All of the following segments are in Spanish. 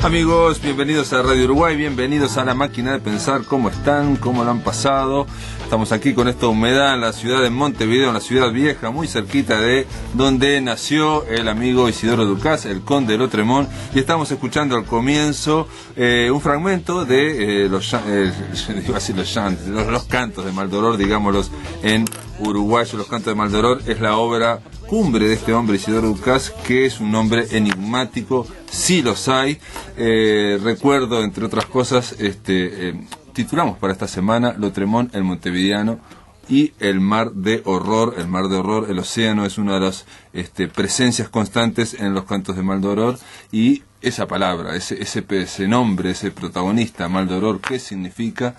Amigos, bienvenidos a Radio Uruguay, bienvenidos a La Máquina de Pensar. ¿Cómo están? ¿Cómo lo han pasado? Estamos aquí con esta humedad en la ciudad de Montevideo, en la ciudad vieja, muy cerquita de donde nació el amigo Isidoro Ducás, el conde de Lotremont, y estamos escuchando al comienzo un fragmento de los cantos de Maldoror, digámoslos en uruguayo. Los cantos de Maldoror es la obra cumbre de este hombre Isidoro Ducás, que es un nombre enigmático, sí los hay. Recuerdo, entre otras cosas, titulamos para esta semana Lotremont, el montevideano y el mar de horror. El mar de horror, el océano, es una de las presencias constantes en los cantos de Maldoror, y esa palabra, ese nombre, ese protagonista, Maldoror, ¿qué significa?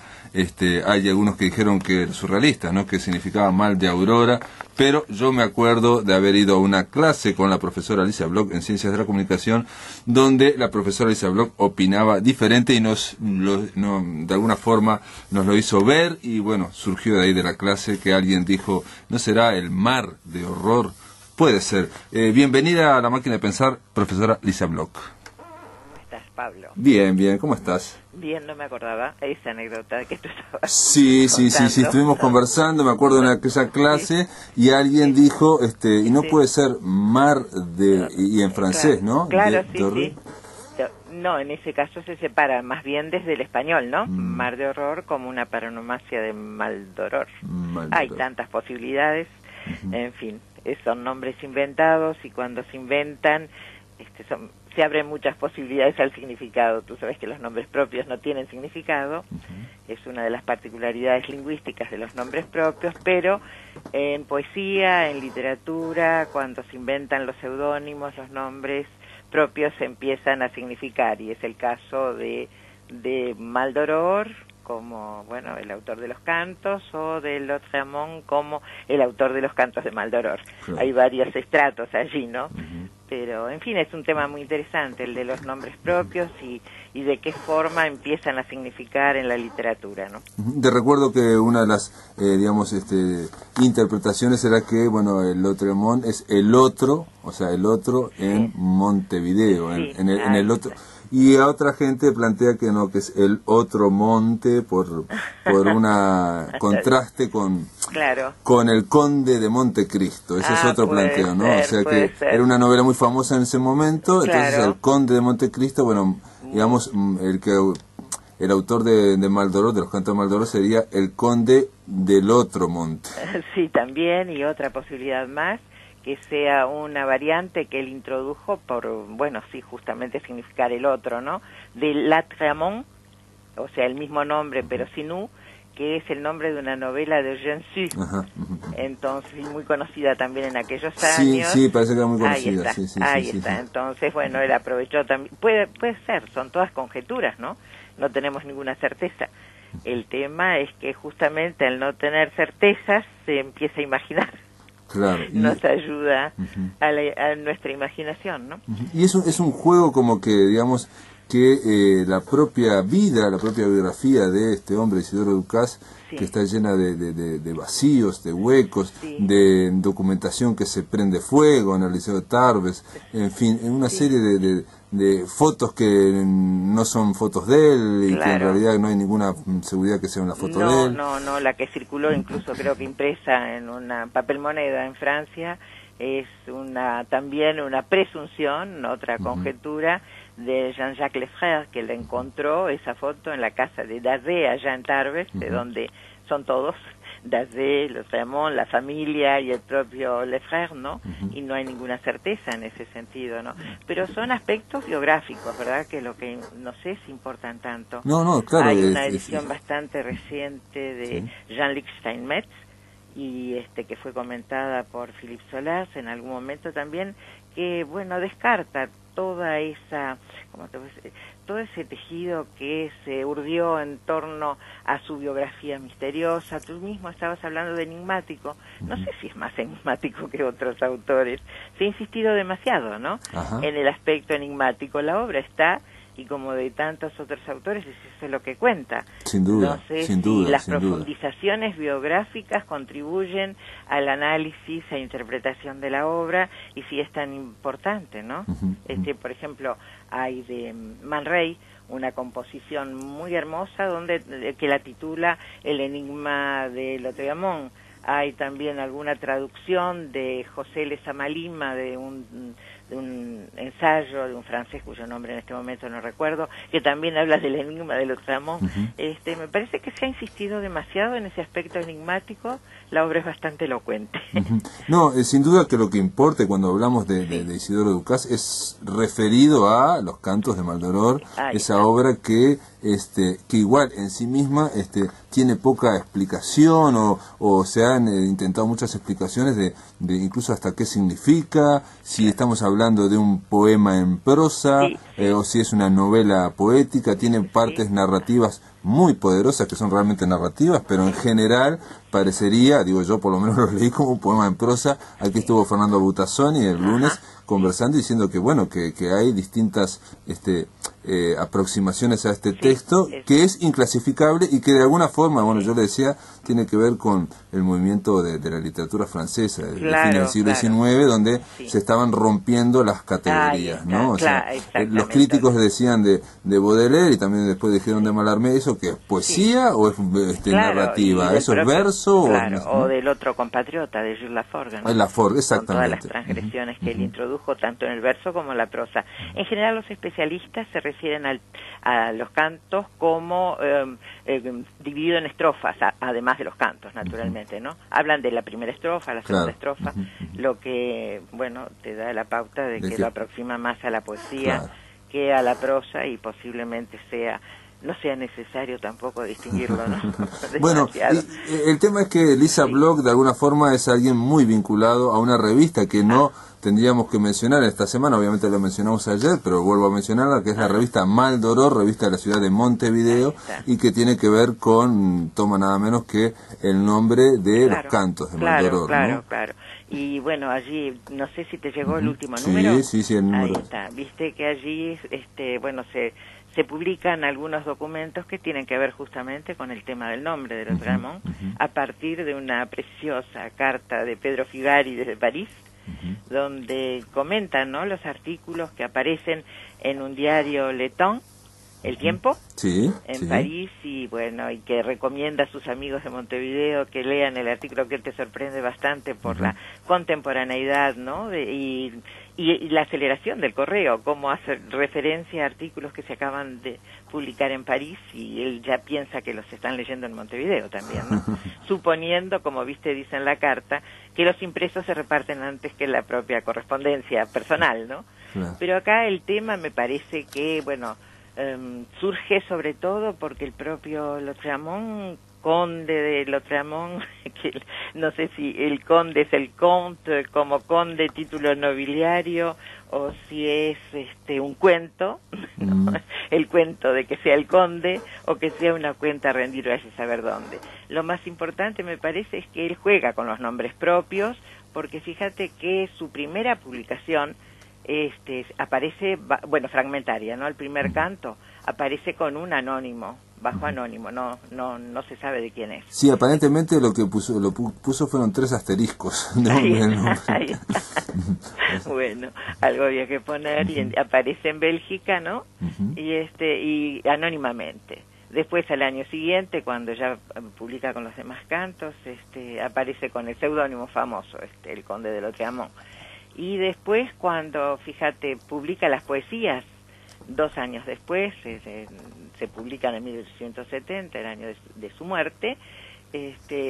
Hay algunos que dijeron que surrealistas, ¿no?, que significaba mal de aurora, pero yo me acuerdo de haber ido a una clase con la profesora Alicia Bloch en Ciencias de la Comunicación, donde la profesora Alicia Bloch opinaba diferente y de alguna forma nos lo hizo ver, y bueno, surgió de ahí de la clase que alguien dijo, ¿no será el mar de horror? Puede ser. Bienvenida a La Máquina de Pensar, profesora Alicia Bloch. ¿Cómo estás, Pablo? Bien, bien, ¿cómo estás? Bien, no me acordaba esa anécdota que tú estabas Sí, estuvimos conversando, me acuerdo en aquella clase, y alguien dijo, y no puede ser mar de, y en francés, ¿no? Claro, sí. No, en ese caso se separa más bien desde el español, ¿no? Mar de horror como una paronomasia de Maldoror. Hay tantas posibilidades, en fin, son nombres inventados, y cuando se inventan, se abren muchas posibilidades al significado. Tú sabes que los nombres propios no tienen significado, es una de las particularidades lingüísticas de los nombres propios, pero en poesía, en literatura, cuando se inventan los seudónimos, los nombres propios empiezan a significar, y es el caso de Maldoror como, bueno, el autor de los cantos, o de Lotremont como el autor de los cantos de Maldoror. Claro. Hay varios estratos allí, ¿no? Pero, en fin, es un tema muy interesante, el de los nombres propios y de qué forma empiezan a significar en la literatura, ¿no? Te recuerdo que una de las, interpretaciones era que, bueno, el Lotremont es el otro, o sea, el otro en Montevideo, sí, en el otro. Y a otra gente plantea que no, que es el otro monte por una contraste con el conde de Montecristo. Ese es otro planteo, ¿no? O sea que era una novela muy famosa en ese momento, entonces el conde de Montecristo, bueno, digamos, el autor de Maldoror, de los cantos de Maldoror, sería el conde del otro monte. Sí, también, y otra posibilidad más, que sea una variante que él introdujo por, bueno, sí, justamente significar el otro, ¿no? De Lotremont, o sea, el mismo nombre, pero sin U, que es el nombre de una novela de Eugène Sue. Entonces, muy conocida también en aquellos años. Sí, parece que era muy conocida. Ahí está. Entonces, bueno, él aprovechó también. Puede ser, son todas conjeturas, ¿no? No tenemos ninguna certeza. El tema es que justamente al no tener certezas se empieza a imaginar. Claro, nos ayuda a nuestra imaginación, ¿no? Y es un juego como que, digamos, que la propia vida, la propia biografía de este hombre, Isidoro Ducás, que está llena de vacíos, de huecos, de documentación que se prende fuego en el Liceo de Tarbes, en fin, en una serie de fotos que no son fotos de él, y que en realidad no hay ninguna seguridad que sea una foto de él. No, la que circuló incluso creo que impresa en una papel moneda en Francia es también una presunción, otra conjetura de Jean-Jacques Lefrère, que le encontró esa foto en la casa de Dazé, allá en Tarbes, de donde son todos, Dazé, Lotremont, la familia y el propio Lefrère, ¿no? Y no hay ninguna certeza en ese sentido, ¿no? Pero son aspectos biográficos, ¿verdad? Que lo que, no sé si importan tanto. No, claro. Hay una edición bastante reciente de Jean-Luc Steinmetz, y que fue comentada por Philippe Solers en algún momento también, que, bueno, descarta toda esa, todo ese tejido que se urdió en torno a su biografía misteriosa. Tú mismo estabas hablando de enigmático, no sé si es más enigmático que otros autores. Se ha insistido demasiado, ¿no? En el aspecto enigmático. La obra está y como de tantos otros autores, eso es lo que cuenta. Sin duda, No sé sin si duda, las sin duda. profundizaciones biográficas contribuyen al análisis e interpretación de la obra y si es tan importante, ¿no? Por ejemplo, hay de Man Ray una composición muy hermosa que la titula El enigma de Lautréamont. Hay también alguna traducción de José Lezama Lima de un ensayo de un francés cuyo nombre en este momento no recuerdo, que también habla del enigma de Lautréamont. Me parece que se ha insistido demasiado en ese aspecto enigmático. La obra es bastante elocuente. No, sin duda que lo que importa cuando hablamos de Isidoro Ducas es referido a los cantos de Maldoror, esa obra que igual en sí misma tiene poca explicación o se han intentado muchas explicaciones de incluso hasta qué significa, si estamos hablando de un poema en prosa o si es una novela poética. Tiene partes narrativas muy poderosas que son realmente narrativas, pero en general parecería, digo yo por lo menos lo leí como un poema en prosa. Aquí estuvo Fernando Butazzoni el lunes conversando, diciendo que bueno, que hay distintas aproximaciones a este texto, que es inclasificable y que de alguna forma, bueno, yo le decía, tiene que ver con el movimiento de la literatura francesa del fin del siglo XIX, donde se estaban rompiendo las categorías, ¿no? O sea, los críticos decían de Baudelaire y también después dijeron de Mallarmé, ¿eso qué es? ¿Poesía o es narrativa? ¿Eso es verso? O del otro compatriota, de Jules Laforgue, ¿no? Laforgue, exactamente. Con todas las transgresiones que él introdujo, tanto en el verso como en la prosa. En general, los especialistas se refieren a los cantos como dividido en estrofas, además de los cantos, naturalmente, ¿no? Hablan de la primera estrofa, la segunda estrofa, lo que, bueno, te da la pauta de que lo aproxima más a la poesía que a la prosa y posiblemente no sea necesario tampoco distinguirlo, ¿no? Bueno, el tema es que Lisa Bloch de alguna forma es alguien muy vinculado a una revista que no tendríamos que mencionar esta semana, obviamente lo mencionamos ayer, pero vuelvo a mencionarla, que es la revista Maldoror, revista de la ciudad de Montevideo, y que tiene que ver toma nada menos que el nombre de los cantos de Maldoror, ¿no? Claro. Y bueno, allí, no sé si te llegó el último número. Sí, el número. Ahí está, viste que allí, se publican algunos documentos que tienen que ver justamente con el tema del nombre de Lautréamont, a partir de una preciosa carta de Pedro Figari desde París, donde comentan, ¿no?, los artículos que aparecen en un diario letón, El Tiempo, en París, y bueno, y que recomienda a sus amigos de Montevideo que lean el artículo, que te sorprende bastante por la contemporaneidad, ¿no?, y la aceleración del correo, cómo hace referencia a artículos que se acaban de publicar en París y él ya piensa que los están leyendo en Montevideo también, ¿no? Suponiendo, como viste, dice en la carta, que los impresos se reparten antes que la propia correspondencia personal, ¿no? Pero acá el tema me parece que, bueno, surge sobre todo porque el propio Lautréamont, conde de Lautréamont, que no sé si el conde es el comte como conde, título nobiliario, o si es un cuento, ¿no? El cuento de que sea el conde, o que sea una cuenta a rendir vaya a saber dónde. Lo más importante me parece es que él juega con los nombres propios, porque fíjate que su primera publicación aparece, bueno, fragmentaria, ¿no? El primer canto aparece con un anónimo, bajo anónimo, no se sabe de quién es. Sí, aparentemente lo que puso fueron 3 asteriscos. Ahí está. Bueno, algo había que poner, y aparece en Bélgica, ¿no? Y anónimamente. Después, al año siguiente, cuando ya publica con los demás cantos, aparece con el seudónimo famoso, el conde de Lautréamont. Y después, cuando, fíjate, publica las poesías, 2 años después, se publican en 1870, el año de su muerte,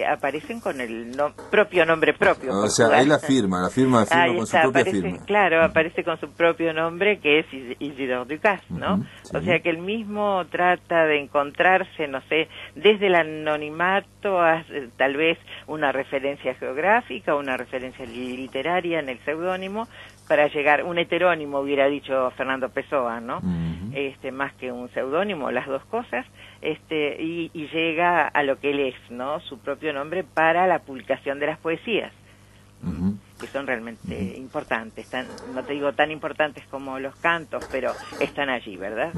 aparecen con el propio nombre propio. O sea, ahí la firma con su propia firma. Claro, aparece con su propio nombre, que es Isidore Ducas, ¿no? O sea que él mismo trata de encontrarse, no sé, desde el anonimato a tal vez una referencia geográfica, una referencia literaria en el seudónimo, para llegar, un heterónimo hubiera dicho Fernando Pessoa, ¿no? Más que un seudónimo, las dos cosas, y llega a lo que él es, ¿no? Su propio nombre para la publicación de las poesías. que son realmente importantes, no te digo tan importantes como los cantos, pero están allí, ¿verdad?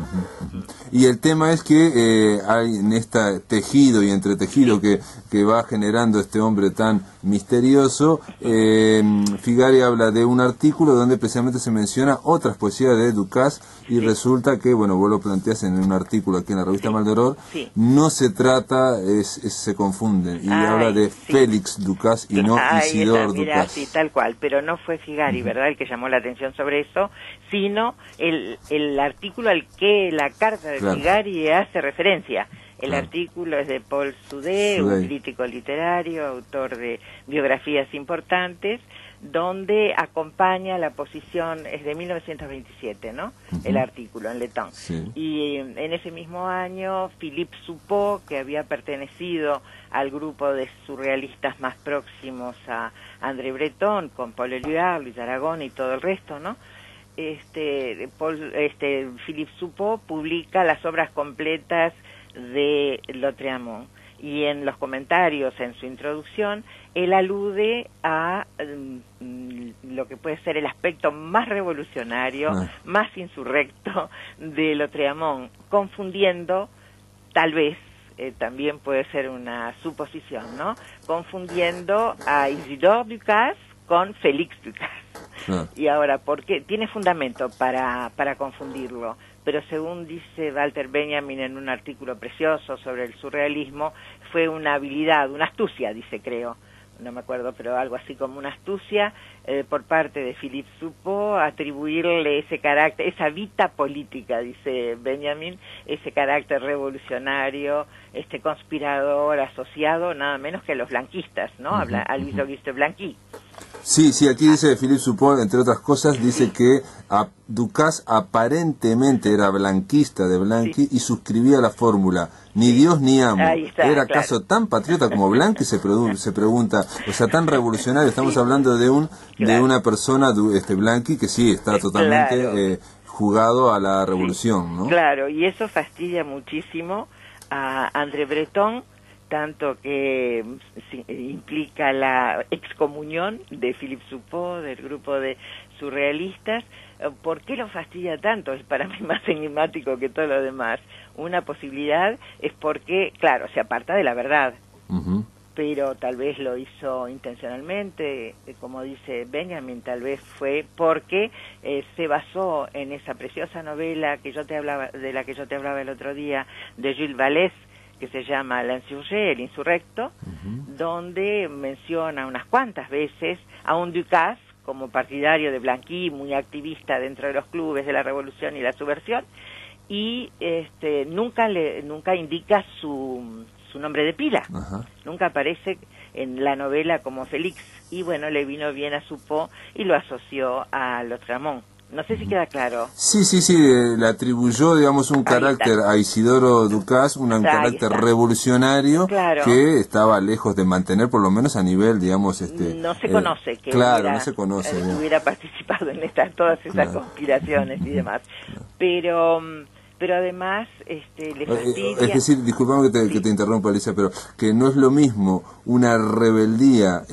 Y el tema es que hay en este tejido y entretejido que va generando este hombre tan misterioso, Figari habla de un artículo donde precisamente se menciona otras poesías de Dukas y resulta que, bueno, vos lo planteás en un artículo aquí en la revista Maldoror, no se trata, se confunden, y habla de Félix Dukas y no Isidor Dukas. Sí, tal cual, pero no fue Figari, ¿verdad?, el que llamó la atención sobre eso, sino el artículo al que la carta de Figari hace referencia. El artículo es de Paul Sudé, un crítico literario, autor de biografías importantes, donde acompaña la posición, es de 1927, ¿no? El artículo en letón. Y en ese mismo año, Philippe Soupault, que había pertenecido al grupo de surrealistas más próximos a André Breton, con Paul Éluard, Luis Aragón y todo el resto, ¿no? Philippe Soupault publica las obras completas de Lautréamont, y en los comentarios, en su introducción, él alude a lo que puede ser el aspecto más revolucionario, más insurrecto de Lautréamont, confundiendo, tal vez, también puede ser una suposición, ¿no?, confundiendo a Isidore Dukas con Félix Dukas. Y ahora, ¿por qué? Tiene fundamento para confundirlo, pero según dice Walter Benjamin en un artículo precioso sobre el surrealismo, fue una habilidad, una astucia, dice, creo, no me acuerdo, pero algo así como una astucia por parte de Philippe Soupault, atribuirle ese carácter, esa vita política, dice Benjamin, ese carácter revolucionario, conspirador, asociado nada menos que a los blanquistas, ¿no? A Luis Auguste Blanqui. Sí, aquí dice Philippe Soupault, entre otras cosas, dice que Dukas aparentemente era blanquista de Blanqui y suscribía la fórmula ni Dios ni amo. ¿Era acaso tan patriota como Blanqui? Se pregunta, o sea, tan revolucionario. Estamos hablando de una persona, Blanqui, que sí está totalmente jugado a la revolución, ¿no? Claro, y eso fastidia muchísimo a André Breton, tanto que implica la excomunión de Philippe Soupault, del grupo de surrealistas. ¿Por qué lo fastidia tanto? Es para mí más enigmático que todo lo demás. Una posibilidad es porque, claro, se aparta de la verdad, pero tal vez lo hizo intencionalmente, como dice Benjamin, tal vez fue porque se basó en esa preciosa novela de la que yo te hablaba el otro día, de Gilles Vallès, que se llama L'Insurgé, el insurrecto, donde menciona unas cuantas veces a un Dukas como partidario de Blanqui, muy activista dentro de los clubes de la revolución y la subversión, y nunca indica su nombre de pila, nunca aparece en la novela como Félix, y bueno, le vino bien a Soupault y lo asoció a Lautréamont. No sé si queda claro. Sí, le atribuyó, digamos, un carácter a Isidoro Dukas, un carácter revolucionario que estaba lejos de mantener, por lo menos a nivel, digamos, no se conoce que no se conoce, hubiera participado en todas esas conspiraciones y demás. Pero además le fastidia... Es decir, disculpame que te interrumpa, Alicia, pero que no es lo mismo una rebeldía,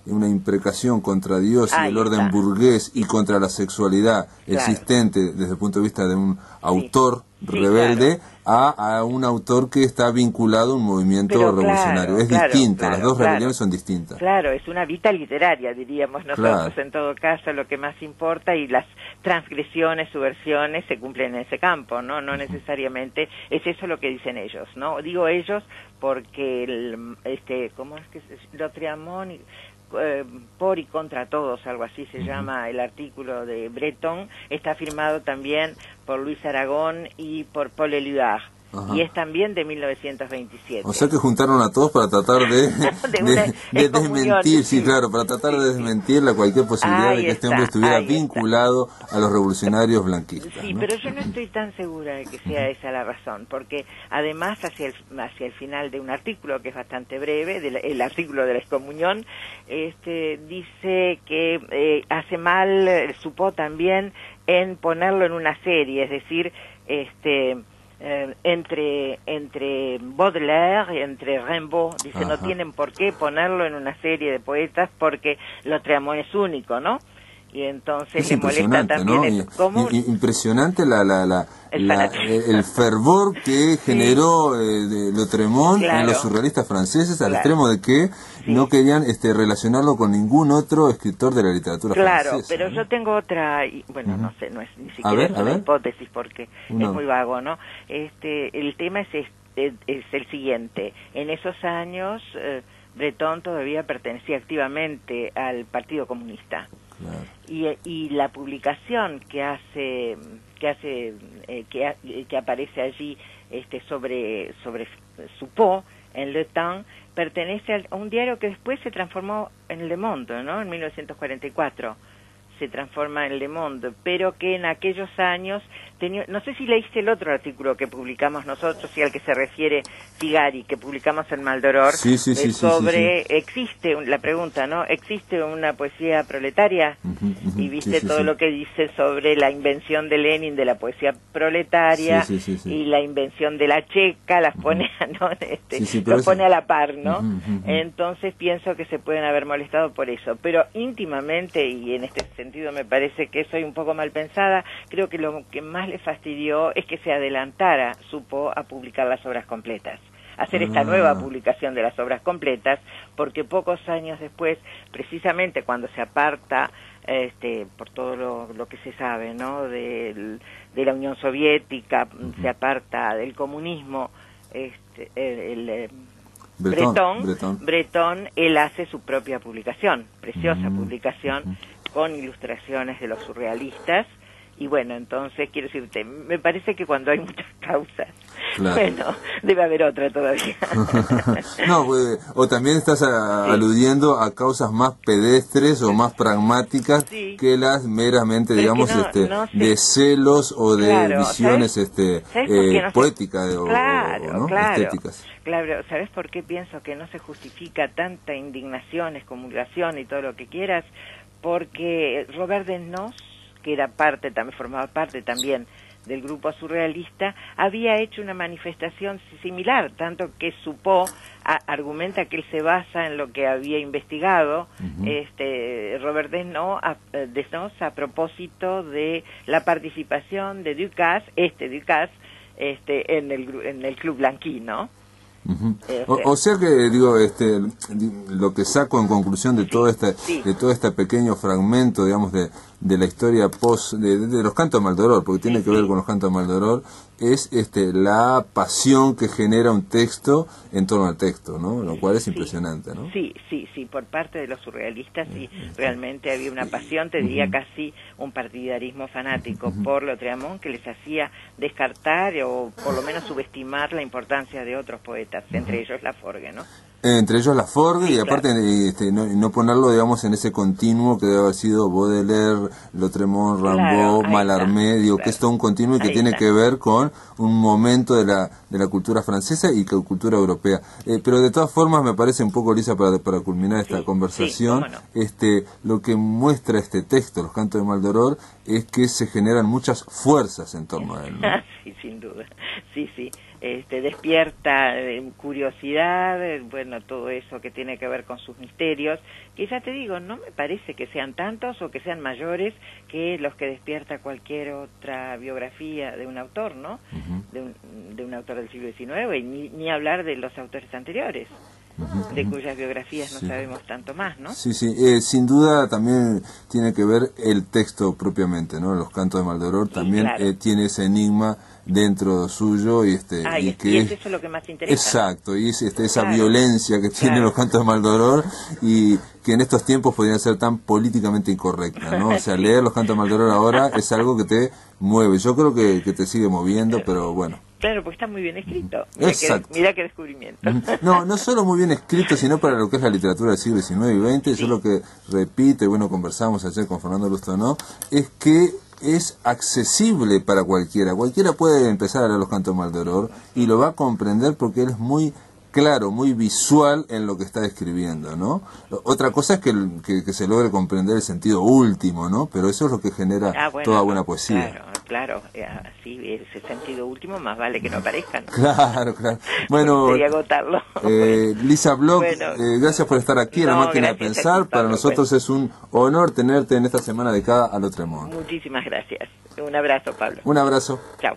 una imprecación contra Dios y el orden burgués y contra la sexualidad existente desde el punto de vista de un autor rebelde a un autor que está vinculado a un movimiento revolucionario. Es distinto, las dos rebeliones son distintas. Claro, es una vita literaria, diríamos nosotros, en todo caso, lo que más importa, y las transgresiones, subversiones se cumplen en ese campo, ¿no? No necesariamente es eso lo que dicen ellos, ¿no? Digo ellos porque ¿cómo es que Lautréamont por y contra todos, algo así se llama el artículo de Breton, está firmado también por Luis Aragón y por Paul Éluard. Y es también de 1927. O sea que juntaron a todos para tratar de desmentir, para tratar de desmentir cualquier posibilidad de que este hombre estuviera vinculado a los revolucionarios blanquistas. Sí, pero yo no estoy tan segura de que sea esa la razón, porque además hacia el final de un artículo que es bastante breve, el artículo de la excomunión, dice que hace mal, supo también en ponerlo en una serie, es decir, entre Baudelaire y entre Rimbaud. Dice, no tienen por qué ponerlo en una serie de poetas porque Lautréamont es único, ¿no? Y entonces le molesta también, ¿no? Impresionante el fervor que generó Lautréamont en los surrealistas franceses, al extremo de que no querían relacionarlo con ningún otro escritor de la literatura francesa. Claro, pero yo tengo otra, bueno, no sé, no es ni siquiera una hipótesis porque es muy vago, ¿no? El tema es el siguiente. En esos años Breton todavía pertenecía activamente al Partido Comunista. Claro. Y la publicación que aparece allí sobre Suppot en Le Temps pertenece a un diario que después se transformó en Le Monde, ¿no? En 1944 se transforma en Le Monde, pero que en aquellos años tenía, no sé si leíste el otro artículo que publicamos nosotros y al que se refiere Figari, que publicamos en Maldoror, existe la pregunta, ¿no? ¿Existe una poesía proletaria? Y viste todo lo que dice sobre la invención de Lenin de la poesía proletaria y la invención de la checa, las pone, ¿no? Lo pone a la par, ¿no? Entonces pienso que se pueden haber molestado por eso, pero íntimamente, y en este sentido me parece que soy un poco mal pensada, creo que lo que más le fastidió es que se adelantara Suppot a publicar las obras completas, hacer esta nueva publicación de las obras completas, porque pocos años después, precisamente cuando se aparta por todo lo que se sabe, ¿no? de la Unión Soviética, se aparta del comunismo, Breton, él hace su propia publicación, preciosa publicación, con ilustraciones de los surrealistas. Y bueno, entonces, quiero decirte, me parece que cuando hay muchas causas, bueno, debe haber otra todavía. No, o también estás aludiendo a causas más pedestres o más pragmáticas que las meramente, digamos, de celos o de visiones poéticas o estéticas. Claro, ¿sabes por qué pienso que no se justifica tanta indignación, excomulgación y todo lo que quieras? Porque Robert Desnos, que formaba parte también del grupo surrealista, había hecho una manifestación similar, tanto que Suppot argumenta que él se basa en lo que había investigado Robert Desnos a propósito de la participación de Ducasse, en el Club Blanqui, ¿no? O sea que digo, lo que saco en conclusión de todo este pequeño fragmento, digamos, de la historia de los cantos de Maldoror, porque tiene que ver con los cantos de Maldoror, es la pasión que genera un texto en torno al texto, ¿no? Lo cual es impresionante, ¿no? Sí, por parte de los surrealistas realmente había una pasión, te diría casi un partidarismo fanático por Lautréamont, que les hacía descartar o por lo menos subestimar la importancia de otros poetas, entre ellos Laforgue, ¿no? Entre ellos Laforgue, y aparte no ponerlo, digamos, en ese continuo que debe haber sido Baudelaire, Lautréamont, Rimbaud, Mallarmé, que es todo un continuo y que tiene que ver con un momento de la cultura francesa y la cultura europea. Pero de todas formas me parece un poco, Lisa, para culminar esta conversación, lo que muestra este texto, Los Cantos de Maldoror, es que se generan muchas fuerzas en torno a él, ¿no? Sí, sin duda, sí. Despierta curiosidad, bueno, todo eso que tiene que ver con sus misterios, que ya te digo, no me parece que sean tantos o que sean mayores que los que despierta cualquier otra biografía de un autor, ¿no? De un autor del siglo XIX, y ni hablar de los autores anteriores, de cuyas biografías no sabemos tanto más, ¿no? Sí, sin duda también tiene que ver el texto propiamente, ¿no? Los Cantos de Maldoror también tiene ese enigma dentro suyo y que es eso lo que más interesa. Exacto, y es esa violencia que tienen los Cantos de Maldoror y que en estos tiempos podrían ser tan políticamente incorrecta, ¿no? O sea, leer los Cantos de Maldoror ahora es algo que te mueve. Yo creo que te sigue moviendo, pero bueno. Claro, porque está muy bien escrito. Mira qué descubrimiento. No solo muy bien escrito, sino para lo que es la literatura del siglo XIX y XX. Yo lo que repito, y bueno, conversamos ayer con Fernando Lustó, es que es accesible para cualquiera. Cualquiera puede empezar a leer los Cantos de Maldoror y lo va a comprender porque él es muy claro, muy visual en lo que está describiendo, ¿no? Otra cosa es que se logre comprender el sentido último, ¿no? Pero eso es lo que genera toda buena poesía. Claro. claro, así ese sentido último más vale que no aparezcan. Claro, claro. Bueno, sería agotarlo. Lisa Bloch, gracias por estar aquí en La Máquina de Pensar. Para nosotros es un honor tenerte en esta semana dedicada a Lautréamont. Muchísimas gracias. Un abrazo, Pablo. Un abrazo. Chao.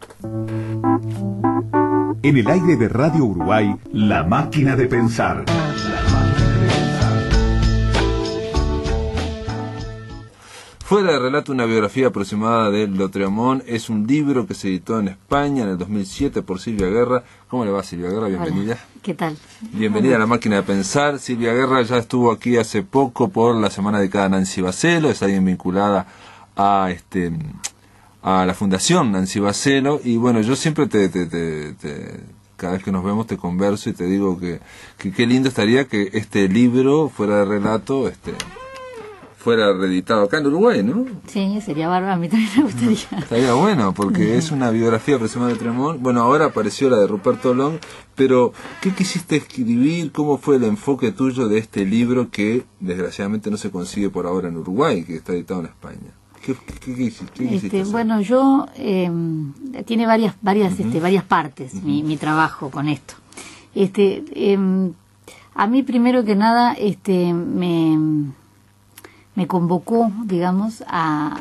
En el aire de Radio Uruguay, La Máquina de Pensar. Fuera de relato, una biografía aproximada de Lautréamont es un libro que se editó en España en el 2007 por Silvia Guerra. ¿Cómo le va, Silvia Guerra? Bienvenida. Hola. ¿Qué tal? Bienvenida a La Máquina de Pensar. Silvia Guerra ya estuvo aquí hace poco por la semana dedicada a Nancy Basselo, es alguien vinculada a la Fundación Nancy Basselo, y bueno, yo siempre cada vez que nos vemos te converso y te digo que qué lindo estaría que este libro fuera de relato, fuera reeditado acá en Uruguay, ¿no? Sí, sería bárbaro, a mí también me gustaría. Estaría bueno, porque es una biografía aproximada de Lautréamont. Bueno, ahora apareció la de Ruperto Long, pero ¿qué quisiste escribir? ¿Cómo fue el enfoque tuyo de este libro que desgraciadamente no se consigue por ahora en Uruguay, que está editado en España? ¿Qué quisiste hacer? Bueno, yo tiene varias partes mi trabajo con esto. A mí primero que nada me convocó, digamos, a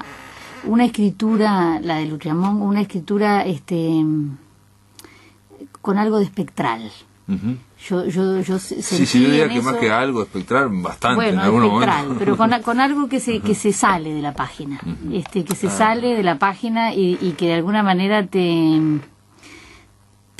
una escritura, la de Lautréamont, una escritura con algo de espectral. Uh-huh. Yo sí, yo diría que más que algo espectral, bastante, bueno, en algún espectral, momento. pero con algo que se sale de la página, que se sale de la página y que de alguna manera te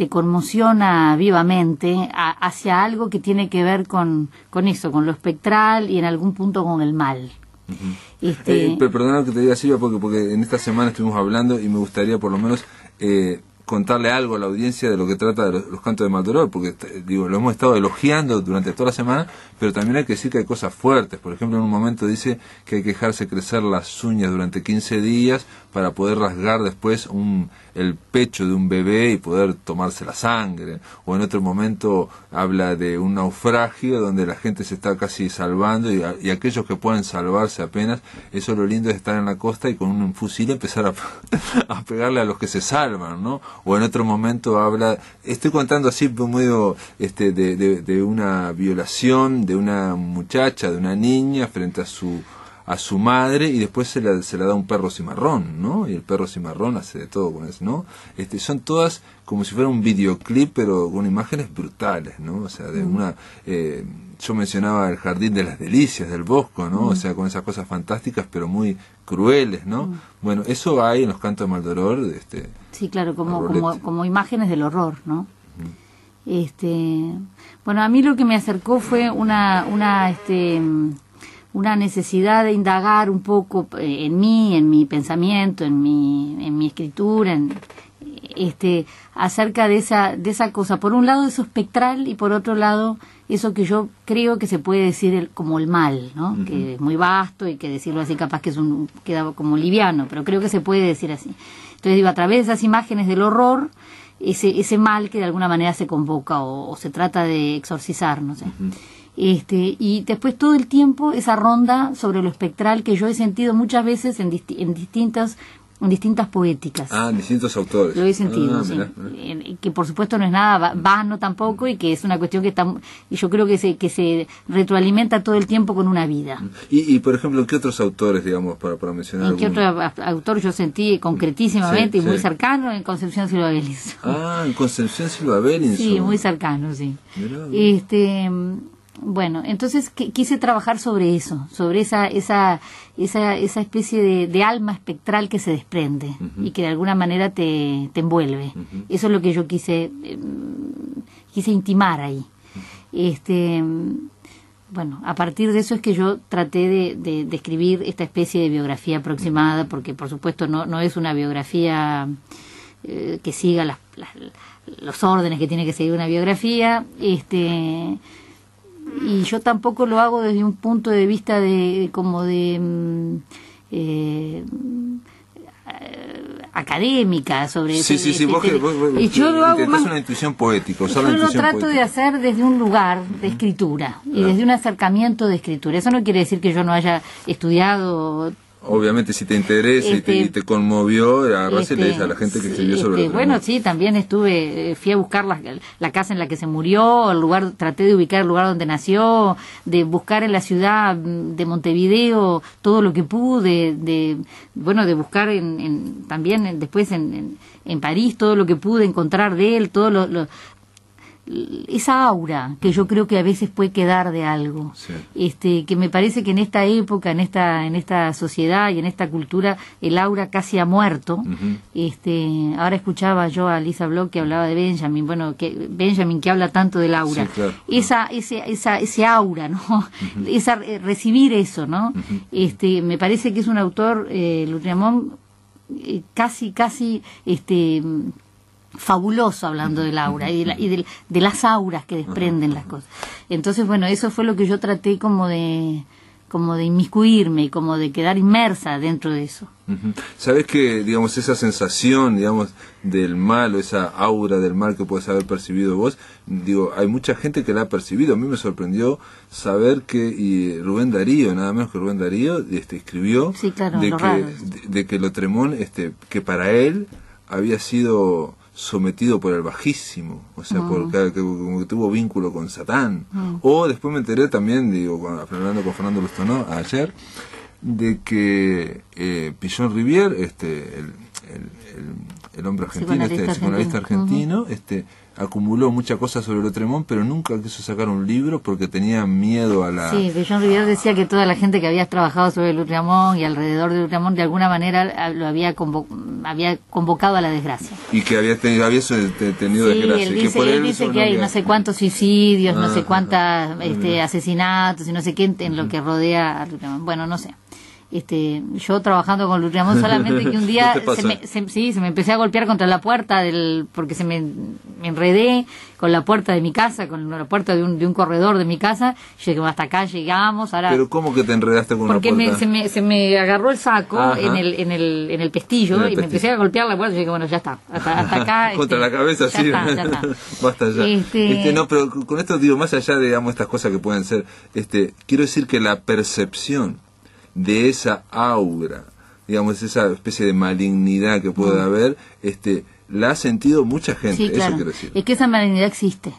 conmociona vivamente hacia algo que tiene que ver con eso, con lo espectral y en algún punto con el mal. Uh-huh. Pero perdona que te diga, Silvia, porque en esta semana estuvimos hablando y me gustaría por lo menos contarle algo a la audiencia de lo que trata de los cantos de Maldoror, porque lo hemos estado elogiando durante toda la semana, pero también hay que decir que hay cosas fuertes. Por ejemplo, en un momento dice que hay que dejarse crecer las uñas durante 15 días para poder rasgar después el pecho de un bebé y poder tomarse la sangre. O en otro momento habla de un naufragio donde la gente se está casi salvando y aquellos que pueden salvarse apenas, eso es lo lindo de estar en la costa y con un fusil empezar a pegarle a los que se salvan, ¿no? O en otro momento habla, estoy contando así medio de una violación de una muchacha, de una niña frente a su madre, y después se la da un perro cimarrón, ¿no? Y el perro cimarrón hace de todo con eso, ¿no? Son todas como si fuera un videoclip, pero con imágenes brutales, ¿no? O sea, de una... yo mencionaba el Jardín de las Delicias del Bosco, ¿no? O sea, con esas cosas fantásticas, pero muy crueles, ¿no? Bueno, eso hay en los cantos de Maldoror. Sí, claro, como imágenes del horror, ¿no? Bueno, a mí lo que me acercó fue una necesidad de indagar un poco en mí, en mi pensamiento, en mi escritura, acerca de esa cosa. Por un lado eso espectral y por otro lado eso que yo creo que se puede decir como el mal, ¿no? Uh-huh. Que es muy vasto y que decirlo así capaz que queda como liviano, pero creo que se puede decir así. Entonces digo, a través de esas imágenes del horror, ese mal que de alguna manera se convoca o se trata de exorcizar, no sé. Uh-huh. Y después todo el tiempo esa ronda sobre lo espectral que yo he sentido muchas veces en distintas poéticas. En distintos autores. Lo he sentido, sí. Mirá. Que por supuesto no es nada vano tampoco y que es una cuestión que yo creo que se retroalimenta todo el tiempo con una vida. Y por ejemplo, ¿qué otros autores, digamos, para mencionar? ¿En qué otro autor yo sentí concretísimamente y muy cercano? En Concepción Silva Vélez. En Concepción Silva Vélez. Sí, muy cercano, sí. Mirá. Bueno, entonces quise trabajar sobre eso, sobre esa especie de alma espectral que se desprende uh-huh. y que de alguna manera te envuelve. Uh-huh. Eso es lo que yo quise intimar ahí. Bueno, a partir de eso es que yo traté de escribir esta especie de biografía aproximada, porque por supuesto no es una biografía que siga los órdenes que tiene que seguir una biografía, y yo tampoco lo hago desde un punto de vista académica sobre eso. Sí, vos yo lo hago más, una intuición poética. Yo lo trato de hacer desde un lugar de escritura y desde un acercamiento de escritura. Eso no quiere decir que yo no haya estudiado Obviamente, si te interesa y te conmovió, agarrás y le dices a la gente que escribió sobre el bueno, sí, también fui a buscar la casa en la que se murió, el lugar, traté de ubicar el lugar donde nació, de buscar en la ciudad de Montevideo todo lo que pude, de buscar también después en París todo lo que pude encontrar de él, todo esa aura que yo creo que a veces puede quedar de algo, sí. Que me parece que en esta época, en esta sociedad y en esta cultura, el aura casi ha muerto. Uh-huh. Ahora escuchaba yo a Lisa Bloch que hablaba de Benjamin, Benjamin que habla tanto del aura, sí, claro. Ese aura, ¿no? Uh-huh. Recibir eso, ¿no? Uh-huh. Me parece que es un autor, Lautréamont, casi fabuloso hablando del aura y de las auras que desprenden las cosas. Entonces, eso fue lo que yo traté como de inmiscuirme y como de quedar inmersa dentro de eso. Uh-huh. ¿Sabes que, digamos, esa sensación, digamos, del mal o esa aura del mal que puedes haber percibido vos, hay mucha gente que la ha percibido? A mí me sorprendió saber que Rubén Darío, nada menos que Rubén Darío, escribió, sí, claro, de que Lautréamont, que para él había sido sometido por el Bajísimo, o sea, como que tuvo vínculo con Satán. O después me enteré también, hablando con Fernando Lustonó ayer, de que Pillon Rivière, el hombre argentino, el psicoanalista argentino, acumuló muchas cosas sobre Lautréamont, pero nunca quiso sacar un libro porque tenía miedo a la... Sí, Pillon Rivière decía que toda la gente que había trabajado sobre Lautréamont y alrededor de Lautréamont de alguna manera lo había convocado a la desgracia. Y que había tenido desgracia. Él dice que hay no sé cuántos suicidios, no sé cuántas asesinatos y no sé qué en lo que rodea a Lautréamont. Bueno, no sé. Yo trabajando con Lautréamont solamente que un día se me empecé a golpear contra la puerta porque me enredé con la puerta de mi casa, con la puerta de un corredor de mi casa. Llegué hasta acá, llegamos. Ahora, ¿pero cómo que te enredaste con la puerta? Porque se me agarró el saco en el pestillo y me empecé a golpear la puerta y dije, ya está, hasta acá. Contra la cabeza, sí. Ya está. Basta ya. No, pero con esto digo, más allá de estas cosas que pueden ser, quiero decir que la percepción de esa aura, digamos, esa especie de malignidad que puede haber, la ha sentido mucha gente. Sí, claro. Eso quiero decir. Es que esa malignidad existe.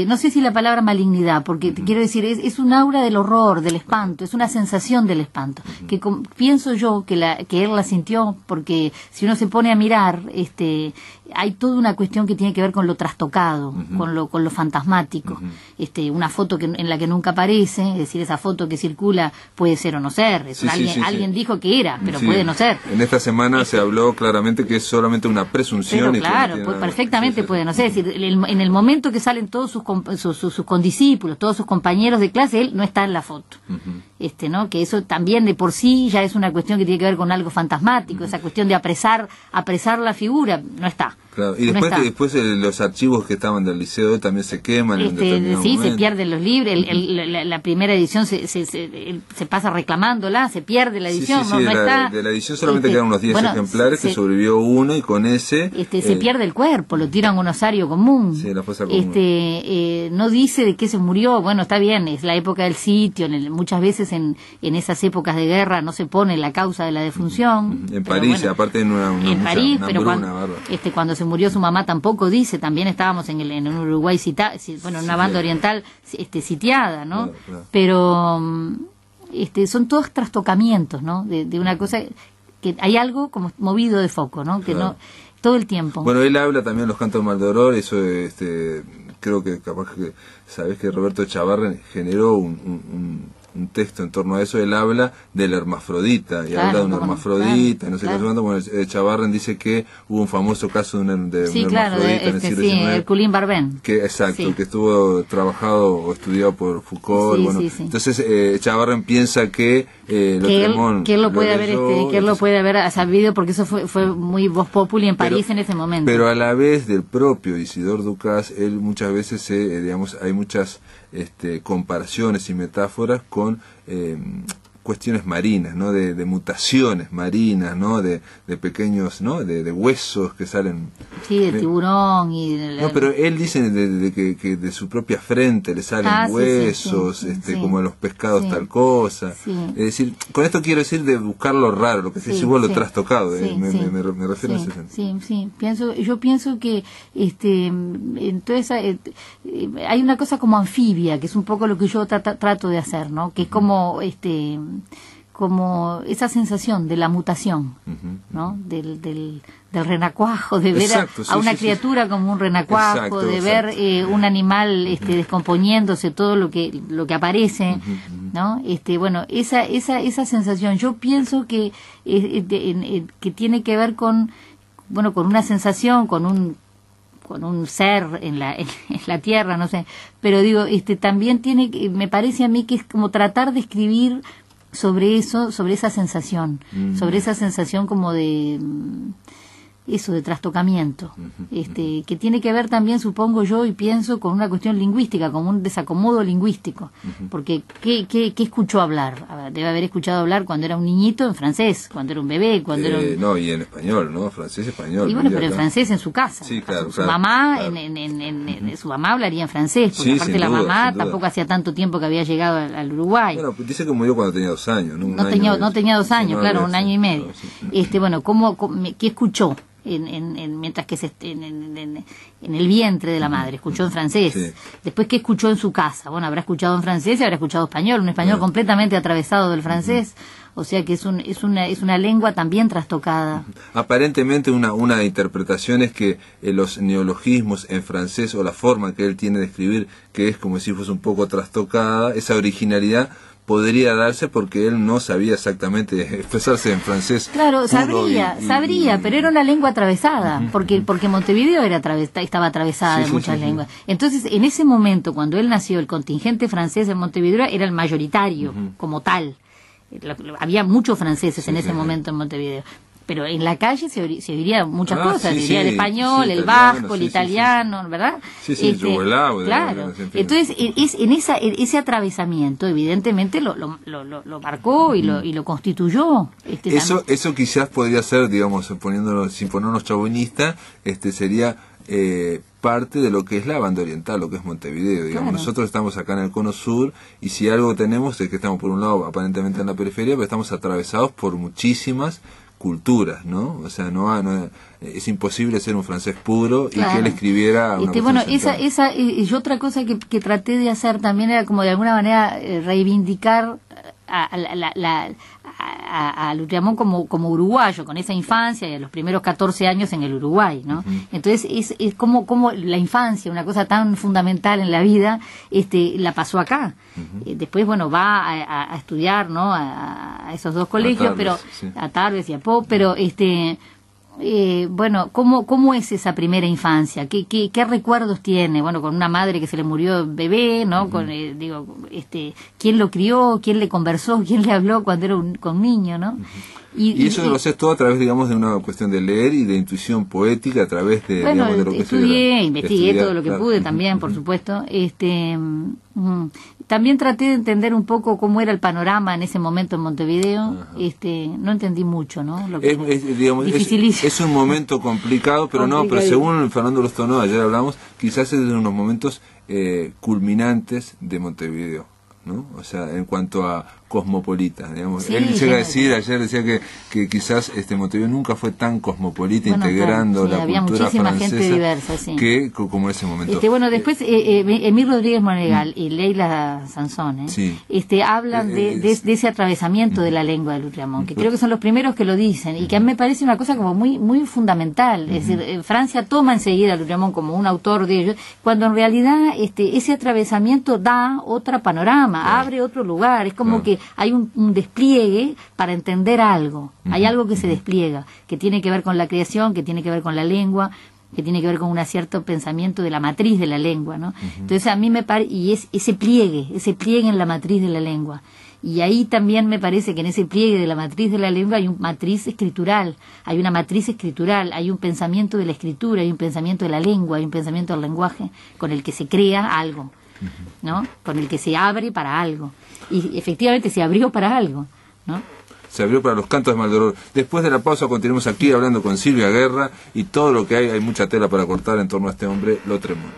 No sé si la palabra malignidad, porque te quiero decir, es un aura del horror, del espanto, es una sensación del espanto, que pienso yo que él la sintió, porque si uno se pone a mirar, hay toda una cuestión que tiene que ver con lo trastocado, con lo fantasmático. Una foto en la que nunca aparece, es decir, esa foto que circula puede ser o no ser, alguien dijo que era, pero puede no ser. En esta semana se habló claramente que es solamente una presunción. Pero claro, perfectamente puede no ser, es decir, en el momento que salen todos sus condiscípulos, todos sus compañeros de clase, él no está en la foto. ¿No? Que eso también de por sí ya es una cuestión que tiene que ver con algo fantasmático, esa cuestión de apresar la figura, no está. Claro. Y después los archivos que estaban del liceo también se queman en determinado sí, momento. Se pierden los libros, la primera edición se pasa reclamándola, se pierde la edición, no está. De la edición solamente quedan unos 10 ejemplares, que sobrevivió uno, y con ese... se pierde el cuerpo, lo tiran a un osario común. Sí, la fosa común. No dice de qué se murió, está bien, es la época del sitio, muchas veces en esas épocas de guerra no se pone la causa de la defunción. En París, aparte en París, pero cuando se murió su mamá tampoco dice, también estábamos en un Uruguay en una banda oriental sitiada, ¿no? Claro. Pero son todos trastocamientos, ¿no? De una cosa que hay algo como movido de foco, ¿no? Que no todo el tiempo. Bueno, él habla también de los cantos de Maldoror, eso creo que capaz que sabés que Roberto Echavarren generó un texto en torno a eso. Él habla del hermafrodita y habla de un hermafrodita, no sé qué. Bueno, Echavarren dice que hubo un famoso caso de un hermafrodita en el siglo XIX, Herculín Barbén, que que estuvo trabajado o estudiado por Foucault. Entonces Echavarren piensa que él lo puede haber sabido, porque eso fue muy voz populi en París en ese momento. Pero a la vez del propio Isidore Ducas, él muchas veces hay muchas comparaciones y metáforas con cuestiones marinas, ¿no? De mutaciones marinas, ¿no? De pequeños, ¿no? De huesos que salen Sí, el tiburón y... No, pero él dice que de su propia frente le salen huesos, como los pescados tal cosa. Sí. Es decir, con esto quiero decir de buscar lo raro, lo que se llevó lo trastocado. Me refiero a ese sentido. Sí. Yo pienso que en toda esa, hay una cosa como anfibia, que es un poco lo que yo trato de hacer, ¿no? Que es como esa sensación de la mutación, ¿no? Del renacuajo, de ver a una criatura como un renacuajo, de ver un animal descomponiéndose, todo lo que aparece, ¿no? Bueno, esa sensación, yo pienso que tiene que ver con una sensación, con un ser en la tierra, no sé, pero digo, también me parece a mí que es como tratar de escribir sobre eso, sobre esa sensación como de de trastocamiento, que tiene que ver también, supongo yo, y pienso, con una cuestión lingüística, como un desacomodo lingüístico, porque ¿qué escuchó hablar? Debe haber escuchado hablar cuando era un niñito en francés, cuando era un bebé, cuando era un... No, y en español, ¿no? Francés, español. Y bueno, pero en francés en su casa. Sí, claro. Su mamá, su mamá hablaría en francés, porque aparte la mamá tampoco hacía tanto tiempo que había llegado al Uruguay. Bueno, dice que murió cuando tenía 2 años, ¿no? No tenía 2 años, claro, 1 año y medio. Bueno, ¿qué escuchó? Mientras que en el vientre de la madre, escuchó en francés. Después, ¿qué escuchó en su casa? Bueno, habrá escuchado en francés y habrá escuchado español, un español completamente atravesado del francés. O sea que es una lengua también trastocada. Aparentemente una interpretación es que los neologismos en francés, o la forma que él tiene de escribir, que es como si fuese un poco trastocada, esa originalidad podría darse porque él no sabía exactamente expresarse en francés. Claro, sabría, pero era una lengua atravesada, porque Montevideo estaba atravesada de muchas lenguas. Entonces, en ese momento, cuando él nació, el contingente francés en Montevideo era el mayoritario, como tal. Había muchos franceses en ese momento en Montevideo. Pero en la calle se oiría muchas cosas, se diría el español, el vasco, el italiano, ¿verdad? Claro. Entonces, en ese atravesamiento, evidentemente, lo marcó y lo constituyó. Eso quizás podría ser, digamos, sin ponernos chauvinistas, sería parte de lo que es la banda oriental, lo que es Montevideo, digamos. Claro. Nosotros estamos acá en el cono sur, y si algo tenemos es que estamos por un lado aparentemente en la periferia, pero estamos atravesados por muchísimas culturas, ¿no? O sea, no es imposible ser un francés puro y que él escribiera una y otra cosa que traté de hacer también era como de alguna manera reivindicar a Lutriamón como uruguayo, con esa infancia y a los primeros 14 años en el Uruguay, ¿no? Entonces es como la infancia, una cosa tan fundamental en la vida, la pasó acá. Después, bueno, va a estudiar, ¿no? A esos 2 colegios, a Tarbes y a Pop, pero bueno, ¿cómo es esa primera infancia? ¿Qué recuerdos tiene? Bueno, con una madre que se le murió bebé, ¿no? ¿Quién lo crió? ¿Quién le conversó? ¿Quién le habló cuando era un niño, ¿no? Y eso lo haces todo a través, digamos, de una cuestión de leer y de intuición poética, a través de, bueno, digamos, de lo que investigué todo lo que pude también, por supuesto. También traté de entender un poco cómo era el panorama en ese momento en Montevideo. No entendí mucho, ¿no? Es un momento complicado, pero según Fernando Lostonó, ayer hablamos, quizás es de unos momentos culminantes de Montevideo, ¿no? O sea, en cuanto a cosmopolita, digamos. Él llega a decir, ayer decía que quizás Montevideo nunca fue tan cosmopolita, integrando la había cultura muchísima francesa gente diversa, que como en ese momento. Después Emil Rodríguez Monegal y Leila Sansón hablan de ese atravesamiento de la lengua de Lutriamón, que creo que son los primeros que lo dicen, y que a mí me parece una cosa como muy muy fundamental. Es decir, Francia toma enseguida a Lutriamón como un autor de ellos, cuando en realidad ese atravesamiento da otro panorama, abre otro lugar. Es como que hay un despliegue para entender algo. Hay algo que se despliega, que tiene que ver con la creación, que tiene que ver con la lengua, que tiene que ver con un cierto pensamiento de la matriz de la lengua, ¿no? Entonces a mí me parece, y es ese pliegue en la matriz de la lengua. Y ahí también me parece que en ese pliegue de la matriz de la lengua hay una matriz escritural, hay un pensamiento de la escritura, hay un pensamiento de la lengua, hay un pensamiento del lenguaje con el que se crea algo, ¿no? Con el que se abre para algo. Y efectivamente se abrió para algo, ¿no? se abrió para los cantos de Maldoror. Después de la pausa continuamos aquí hablando con Silvia Guerra y todo lo que hay mucha tela para cortar en torno a este hombre, Lautrémont.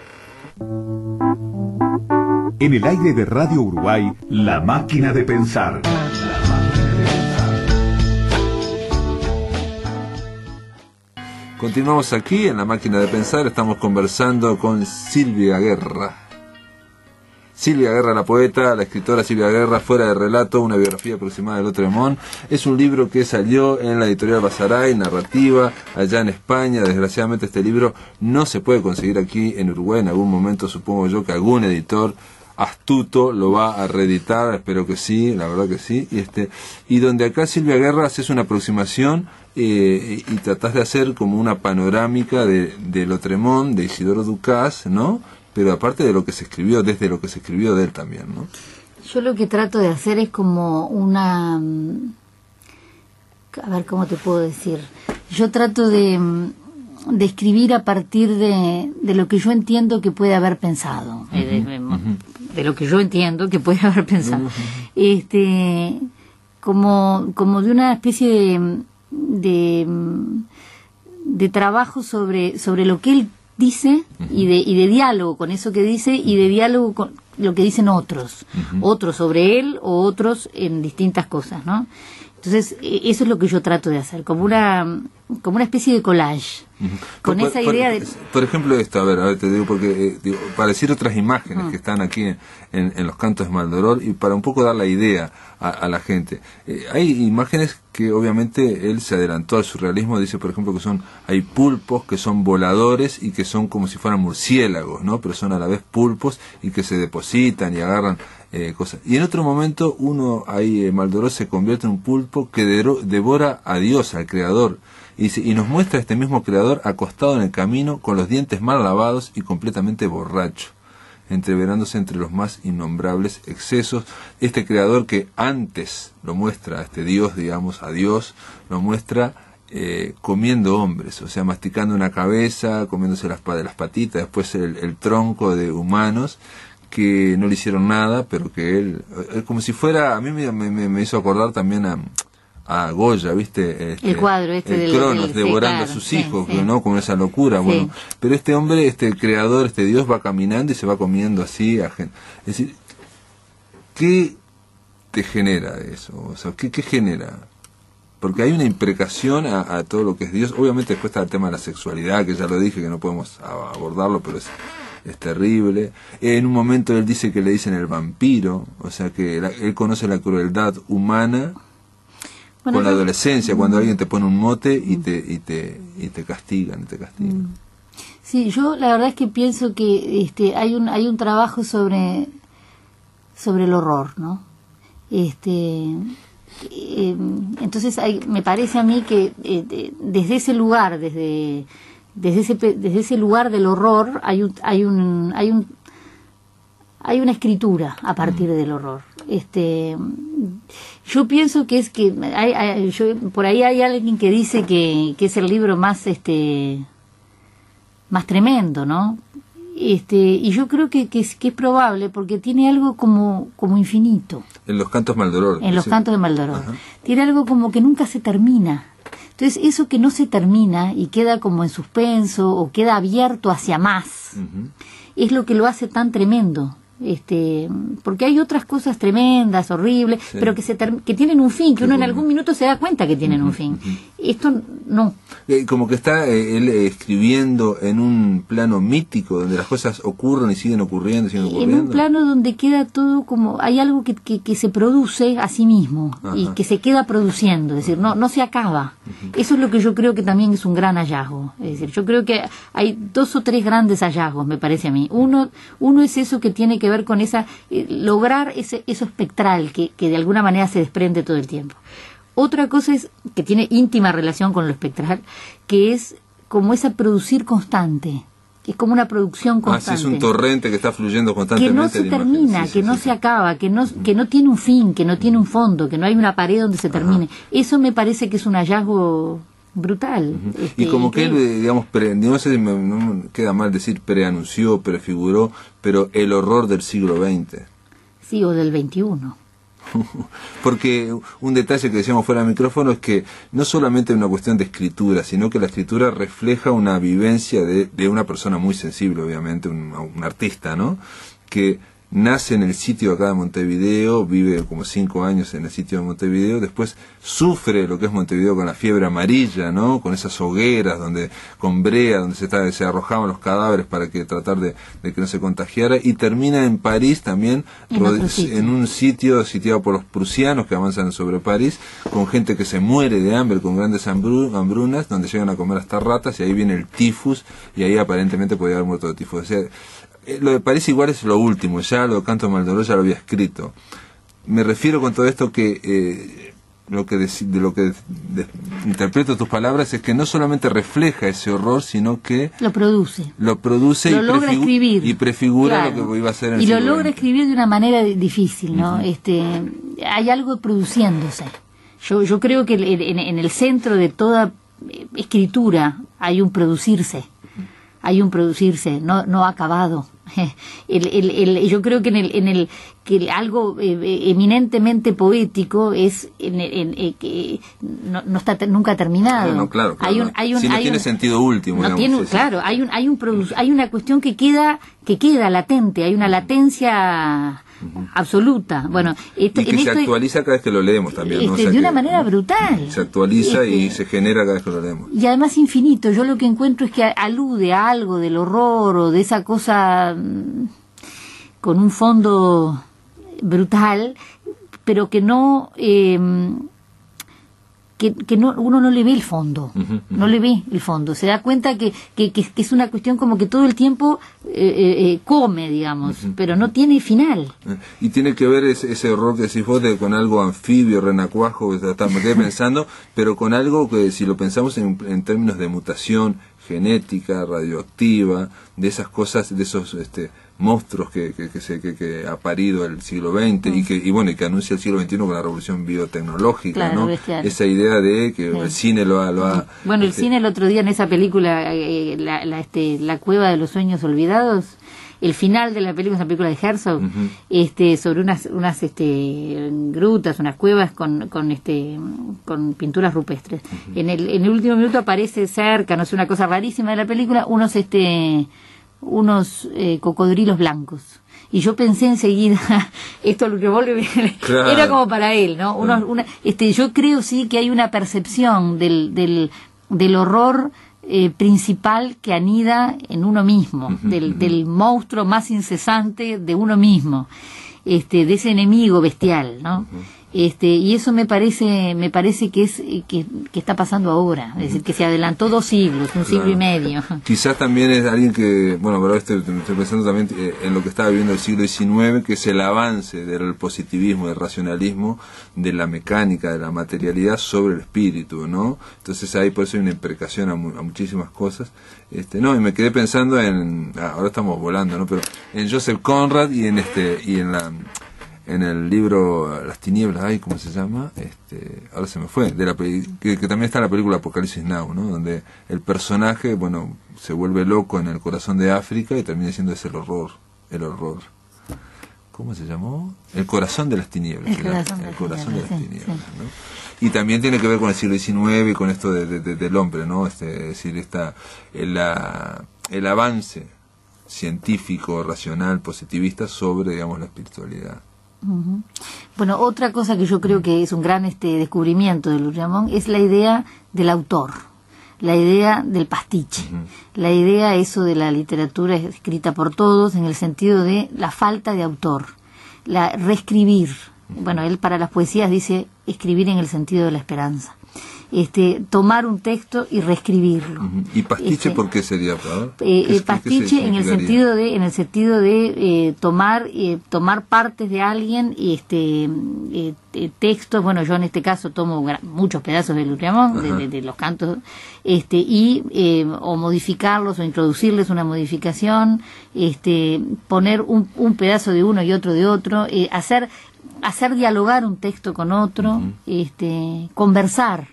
En el aire de Radio Uruguay, La Máquina de Pensar. Continuamos aquí en La Máquina de Pensar, estamos conversando con Silvia Guerra. Silvia Guerra, la poeta, la escritora Silvia Guerra, Fuera de relato, una biografía aproximada de Lautrémont. Es un libro que salió en la editorial Basaray, narrativa, allá en España. Desgraciadamente este libro no se puede conseguir aquí en Uruguay. En algún momento supongo yo que algún editor astuto lo va a reeditar, espero que sí, la verdad que sí. Y donde acá Silvia Guerra haces una aproximación y tratás de hacer como una panorámica de Lautrémont, de Isidoro Ducas, ¿no? Pero aparte de lo que se escribió, desde lo que se escribió de él también, ¿no? Yo lo que trato de hacer es como una... A ver, ¿cómo te puedo decir? Yo trato de escribir a partir de lo que yo entiendo que puede haber pensado. De lo que yo entiendo que puede haber pensado. Como de una especie de trabajo sobre lo que él dice y de diálogo con eso que dice y de diálogo con lo que dicen otros sobre él o otros en distintas cosas, ¿no? Entonces eso es lo que yo trato de hacer, como una especie de collage, con esa idea de... Por ejemplo esto, a ver, te digo, porque para decir otras imágenes que están aquí en los cantos de Maldoror y para un poco dar la idea a la gente. Hay imágenes que obviamente él se adelantó al surrealismo, dice por ejemplo que hay pulpos que son voladores y que son como si fueran murciélagos, ¿no? Pero son a la vez pulpos y que se depositan y agarran cosas. Y en otro momento Maldoror se convierte en un pulpo que devora a Dios, al Creador. Y nos muestra este mismo Creador acostado en el camino con los dientes mal lavados y completamente borracho, entreverándose entre los más innombrables excesos. Este Creador que antes lo muestra, este Dios, digamos, a Dios, lo muestra comiendo hombres, o sea, masticando una cabeza, comiéndose las patitas, después el tronco de humanos que no le hicieron nada, pero que él como si fuera, a mí me hizo acordar también a Goya, ¿viste? El cuadro del Cronos devorando a sus hijos, sí. ¿No? Con esa locura, sí. Bueno. Pero este hombre, este creador, este Dios va caminando y se va comiendo así a gente. Es decir, ¿qué te genera eso? O sea, ¿qué genera? Porque hay una imprecación a todo lo que es Dios. Obviamente después está el tema de la sexualidad, que ya lo dije, que no podemos abordarlo, pero es terrible. En un momento él dice que le dicen el vampiro, o sea que él conoce la crueldad humana. Bueno, con la adolescencia, cuando alguien te pone un mote y te castigan, Sí, yo la verdad es que pienso que hay un trabajo sobre el horror, ¿no? Entonces me parece a mí que desde ese lugar, desde ese lugar del horror hay una escritura a partir del horror. Yo pienso que es que por ahí hay alguien que dice que es el libro más tremendo, ¿no? Y yo creo que es probable porque tiene algo como infinito. En los cantos Maldoror. En los cantos de Maldoror. Ajá. Tiene algo como que nunca se termina. Entonces eso que no se termina y queda como en suspenso o queda abierto hacia más, es lo que lo hace tan tremendo. Porque hay otras cosas tremendas, horribles, sí. Pero que tienen un fin, que uno en algún minuto se da cuenta que tienen un fin. Esto no. Como que está él escribiendo en un plano mítico, donde las cosas ocurren y siguen ocurriendo. En un plano donde queda todo como, hay algo que se produce a sí mismo. Ajá. Y que se queda produciendo, es decir, no se acaba. Eso es lo que yo creo que también es un gran hallazgo. Es decir, yo creo que hay 2 o 3 grandes hallazgos, me parece a mí. Uno es eso que tiene que ver con lograr eso espectral que de alguna manera se desprende todo el tiempo. Otra cosa es que tiene íntima relación con lo espectral, que es como esa producir constante, que es como una producción constante. Es un torrente que está fluyendo constantemente. Que no se termina, que no se acaba, que no tiene un fin, que no tiene un fondo, que no hay una pared donde se termine. Eso me parece que es un hallazgo brutal. Y como que él, digamos, no sé si no queda mal decir preanunció, prefiguró, pero el horror del siglo XX. Sí, o del XXI. Porque un detalle que decíamos fuera del micrófono es que no solamente es una cuestión de escritura, sino que la escritura refleja una vivencia de una persona muy sensible, obviamente, un artista, ¿no? Que nace en el sitio acá de Montevideo, vive como 5 años en el sitio de Montevideo, después sufre lo que es Montevideo con la fiebre amarilla, ¿no? Con esas hogueras con brea, donde se arrojaban los cadáveres para que tratar de que no se contagiara, y termina en París también, en un sitio sitiado por los prusianos que avanzan sobre París, con gente que se muere de hambre, con grandes hambrunas, donde llegan a comer hasta ratas, y ahí viene el tifus, y ahí aparentemente podía haber muerto de tifus. O sea, lo de París igual es lo último, ya lo de Canto de Maldoror ya lo había escrito. Me refiero con todo esto que interpreto tus palabras es que no solamente refleja ese horror, sino que lo produce lo logra escribir y prefigura, claro, lo que iba a ser en el y siglo lo logra XX. escribir de una manera difícil, ¿no? Hay algo produciéndose. Yo creo que en el centro de toda escritura hay un producirse, no acabado. Yo creo que que algo eminentemente poético es que no está nunca terminado. No, claro. No tiene sentido último. No tiene, claro, hay una cuestión que queda latente, hay una latencia absoluta. Bueno, y que se actualiza cada vez que lo leemos también, ¿no? O sea, de una manera brutal. Se actualiza y se genera cada vez que lo leemos. Y además infinito. Yo lo que encuentro es que alude a algo del horror o de esa cosa con un fondo brutal, pero que no uno no le ve el fondo, no le ve el fondo, se da cuenta que es una cuestión como que todo el tiempo come, digamos, pero no tiene final. Y tiene que ver ese horror que decís vos con algo anfibio, renacuajo, me quedé pensando, pero con algo que si lo pensamos en términos de mutación genética, radioactiva, de esas cosas, de esos monstruos que ha parido el siglo XX y que anuncia el siglo XXI con la revolución biotecnológica, claro, ¿no? Bestial. Esa idea de que el cine lo ha bueno, el cine el otro día en esa película la cueva de los sueños olvidados, el final de la película es una película de Herzog, sobre unas grutas, unas cuevas con pinturas rupestres. En el último minuto aparece cerca, no sé, una cosa rarísima de la película, unos cocodrilos blancos. Y yo pensé enseguida, esto lo que vos claro, era como para él, ¿no? Yo creo sí que hay una percepción del horror principal que anida en uno mismo, del monstruo más incesante de uno mismo, de ese enemigo bestial, ¿no? Y eso me parece que está pasando ahora, es decir, que se adelantó 2 siglos, un siglo y medio. Quizás también es alguien que, pero estoy pensando también en lo que estaba viviendo el siglo XIX, que es el avance del positivismo, del racionalismo, de la mecánica, de la materialidad sobre el espíritu, ¿no? Entonces ahí por eso hay una imprecación a muchísimas cosas. Y me quedé pensando ahora estamos volando, ¿no? Pero en Joseph Conrad y en el libro Las Tinieblas, ¿cómo se llama? Ahora se me fue, que también está en la película Apocalipsis Now, ¿no? Donde el personaje, se vuelve loco en el corazón de África y termina siendo ese el horror. ¿Cómo se llamó? El corazón de las tinieblas. El corazón de las tinieblas, ¿no? Y también tiene que ver con el siglo XIX y con esto del hombre, ¿no? Es decir, el avance científico, racional, positivista sobre, digamos, la espiritualidad. Bueno, otra cosa que yo creo que es un gran descubrimiento de Luc-Ramón es la idea del autor, la idea del pastiche, la idea eso de la literatura escrita por todos en el sentido de la falta de autor, la reescribir. Bueno, él para las poesías dice escribir en el sentido de la esperanza. Tomar un texto y reescribirlo. ¿Y pastiche por qué sería? Pastiche en el sentido de tomar partes de alguien y textos. Bueno, yo en este caso tomo muchos pedazos de Luc-Ramón, de los cantos, o modificarlos o introducirles una modificación, poner un pedazo de uno y otro de otro, hacer dialogar un texto con otro, conversar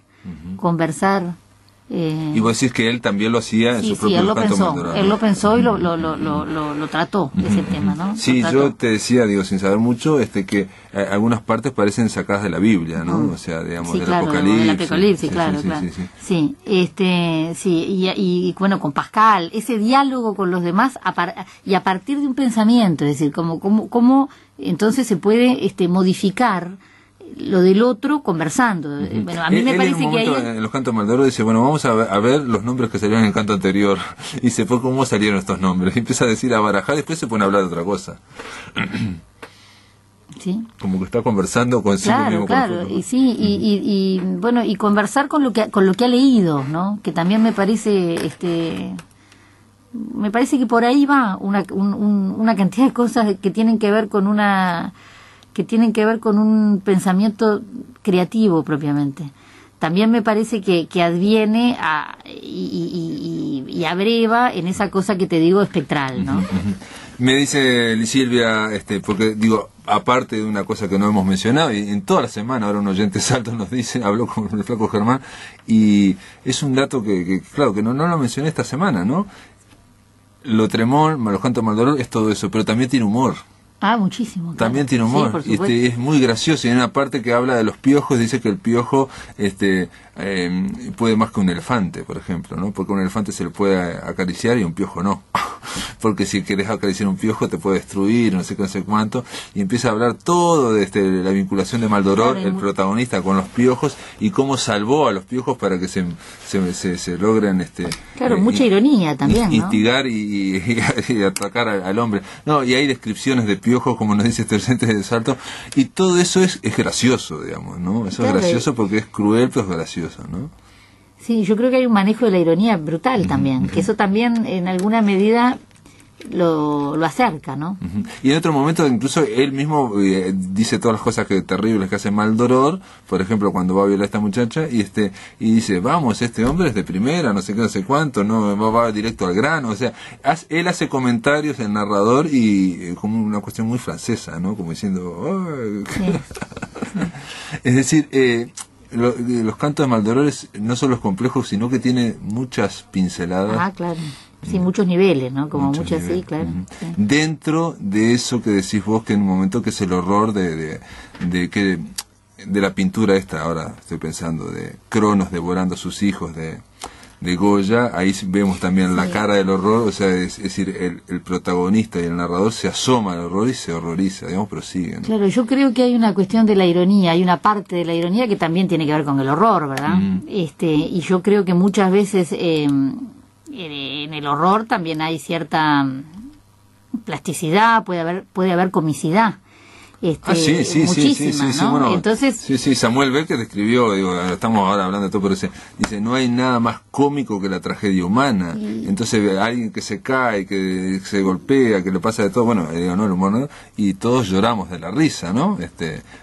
Y vos decís que él también lo hacía en su propio canto Maldoror. Él lo pensó y lo trató, ese tema, ¿no? Sí, yo te decía, digo, sin saber mucho, que algunas partes parecen sacadas de la Biblia, ¿no? O sea, digamos, sí, del claro, Apocalipsis. Del Apocalipsis, claro. Y bueno, con Pascal, ese diálogo con los demás y a partir de un pensamiento, es decir, cómo entonces se puede modificar lo del otro conversando. Bueno, a mí me parece que ahí en los cantos Maldoror dice, bueno, vamos a ver los nombres que salieron en el canto anterior, y se fue cómo salieron estos nombres, y empieza a decir, a barajar, después se pone a hablar de otra cosa. Sí. Como que está conversando consigo mismo. Claro, y sí, y bueno, y conversar con lo que ha leído, ¿no? Que también me parece que por ahí va una cantidad de cosas que tienen que ver con un pensamiento creativo propiamente. También me parece que adviene y abreva en esa cosa que te digo espectral, ¿no? Me dice Silvia, porque digo, aparte de una cosa que no hemos mencionado, y en toda la semana ahora un oyente Salto nos dice, habló con el flaco Germán, y es un dato que claro, que no lo mencioné esta semana, ¿no? Lo Tremón, los cantos Maldoror es todo eso, pero también tiene humor. Ah, muchísimo. Claro. También tiene humor, sí, y es muy gracioso, y en una parte que habla de los piojos, dice que el piojo puede más que un elefante, por ejemplo, ¿no? Porque un elefante se le puede acariciar y un piojo no. Porque si querés acariciar un piojo te puede destruir, no sé cuánto, y empieza a hablar todo de la vinculación de Maldoror, claro, el protagonista, con los piojos, y cómo salvó a los piojos para que se logren claro, mucha ironía también, instigar, ¿no? y atacar al hombre. No, y hay descripciones de piojos, como nos dice este oyente de Salto, y todo eso es gracioso, digamos, ¿no? Eso claro, es gracioso porque es cruel, pero es gracioso, ¿no? Sí, yo creo que hay un manejo de la ironía brutal también, que eso también en alguna medida lo acerca, ¿no? Y en otro momento incluso él mismo dice todas las cosas terribles que hace Maldoror, por ejemplo cuando va a violar a esta muchacha, y dice, vamos, este hombre es de primera, no sé qué, no sé cuánto, no va directo al grano, o sea, él hace comentarios, el narrador, y como una cuestión muy francesa, ¿no? Como diciendo, oh. Sí. Es decir, los cantos de Maldoror no solo es complejo, sino que tiene muchas pinceladas. Ah, claro. Sí, muchos niveles, ¿no? Como muchas, sí, claro. Sí. Dentro de eso que decís vos, que en un momento que es el horror de la pintura esta, ahora estoy pensando, de Cronos devorando a sus hijos, de Goya, ahí vemos también la cara del horror, o sea, es decir, el protagonista y el narrador se asoma al horror y se horroriza, digamos, pero sigue, ¿no? Claro, yo creo que hay una cuestión de la ironía, hay una parte de la ironía que también tiene que ver con el horror, ¿verdad? Y yo creo que muchas veces en el horror también hay cierta plasticidad, puede haber comicidad. Muchísima, ¿no? Bueno, entonces, sí, Samuel Beckett escribió, estamos ahora hablando de todo, pero dice, no hay nada más cómico que la tragedia humana. Entonces, alguien que se cae, que se golpea, que le pasa de todo, bueno, el humor, ¿no? Y todos lloramos de la risa, ¿no? Es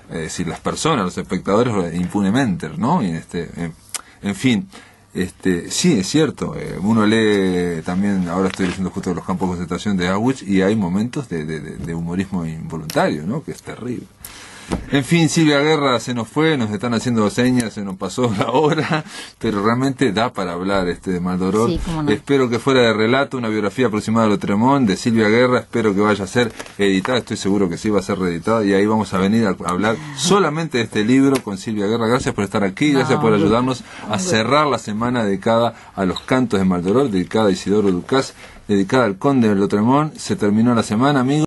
decir, las personas, los espectadores, impunemente, ¿no? Y en fin. Sí, es cierto, uno lee también, ahora estoy leyendo justo Los campos de concentración de Auschwitz, y hay momentos de humorismo involuntario, ¿no? Que es terrible. En fin, Silvia Guerra se nos fue, nos están haciendo señas, se nos pasó la hora, pero realmente da para hablar de Maldoror. Sí, cómo no. Espero que fuera de relato, una biografía aproximada de Lo Tremón, de Silvia Guerra, espero que vaya a ser editada, estoy seguro que sí va a ser reeditada, y ahí vamos a venir a hablar solamente de este libro con Silvia Guerra. Gracias por estar aquí, gracias por ayudarnos a cerrar la semana dedicada a los cantos de Maldoror, dedicada a Isidoro Ducás, dedicada al conde de Lo Tremón. Se terminó la semana, amigos.